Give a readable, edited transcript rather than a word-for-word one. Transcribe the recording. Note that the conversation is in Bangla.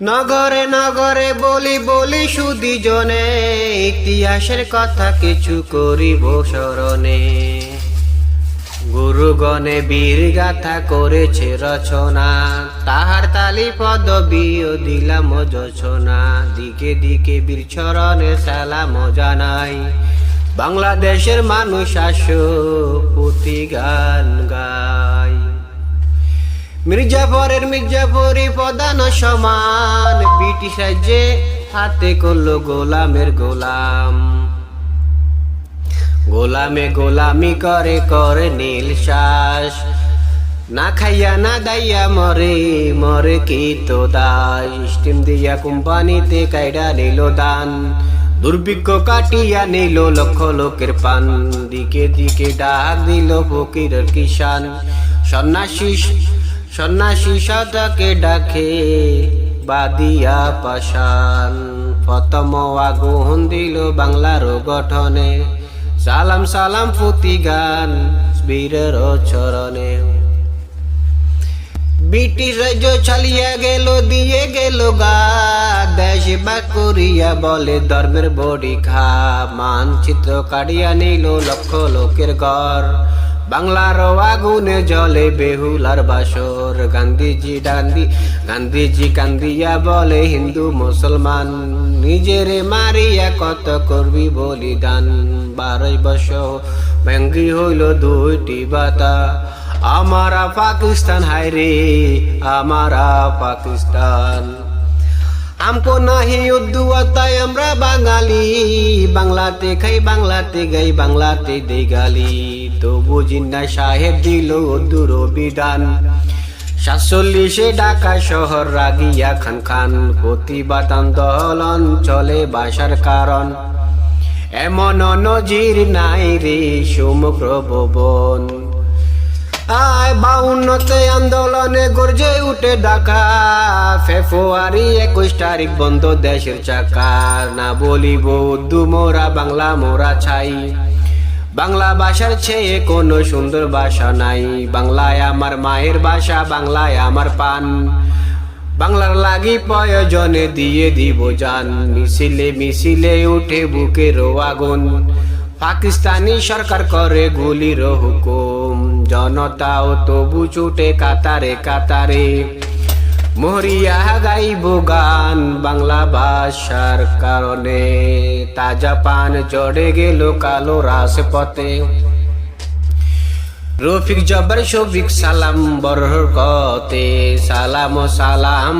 নগরে নগরে বলি বলি সুধি জনে, ইতিহাসের কথা কিছু করিব স্মরণে। গুরুগণে বীর গাথা করেছে রচনা, তাহার তালি পদবীও দিলাম যোছনা। দিকে দিকে বীর চরণে সালাম জানাই, বাংলাদেশের মানুষ আসো পুঁথি গান গাই। মির্জাফরি প্রধান সমান, ব্রিটিশ রাজ্যে হাতে করলো গোলামের গোলাম। গোলামে গোলামি করে করে নীল শ্বাস, না খাইয়া না দাইয়া মরে মরে কি তো দাস। স্টিম দিয়া কোম্পানিতে কাইডা নিল দান, দুর্ভিক্ষ কাটিয়া নিল লক্ষ লোকের পান। দিকে দিকে ডাক দিল ফকির কিষান, সন্ন্যাসী সদাকে ডাকে বাদিয়া পাষাণ। প্রথম আগুন দিল বাংলার গঠনে, সালাম সালাম পুঁথি গান বীরের চরণে। ব্রিটিশ রাজ্য চালিয়া গেল দিয়ে গেল গা, দেশ বা করিয়া বলে ধর্মের বড়ি খা। মানচিত্র কাটিয়া নিল লক্ষ লোকের ঘর, বাংলার আগুনে জলে বেহুলার বাসর। গান্ধীজি কান্দিয়া বলে হিন্দু মুসলমান, নিজেরে মারিয়া কত করবি বলিদান। 12 বছর ভেঙ্গি হইল দুইটি বাতা, আমারা পাকিস্তান হায় রে আমারা পাকিস্তান। আমকো নাহি উর্দু আতায় আমরা বাঙালি, বাংলাতে খাই বাংলাতে গাই বাংলাতে দেই গালি। তবু জিন্না সাহেব দিল উর্দুর বিধান, 47 ঢাকা শহর রাগিয়া খান খান। প্রতিবাদ আন্দোলন চলে ভাষার কারণ, এমন নজির নাই রে সমগ্র ভুবন। 52তে আন্দোলনে গর্জে উঠে ঢাকা, ফেব্রুয়ারি 21 তারিখ বন্ধ দেশের চাকা। না বলিব উর্দু মোরা বাংলা মোরা ছাই, বাংলা ভাষার চেয়ে কোনো সুন্দর ভাষা নাই। বাংলায় আমার মায়ের ভাষা, বাংলায় আমার পান, বাংলার লাগি প্রয়োজনে দিয়ে দিব জান। মিছিলে মিছিলে উঠে বুকের আগুন, পাকিস্তানি সরকার করে গুলির হুকুম। জনতাও তবু ছুটে কাতারে কাতারে, মরিয়া গাইব গান বাংলা ভাষার কারণে। তাজা পান জড়ে গেল কালো রাজপথে, রফিক জব্বার শফিক সালাম বরকতে সালাম সালাম।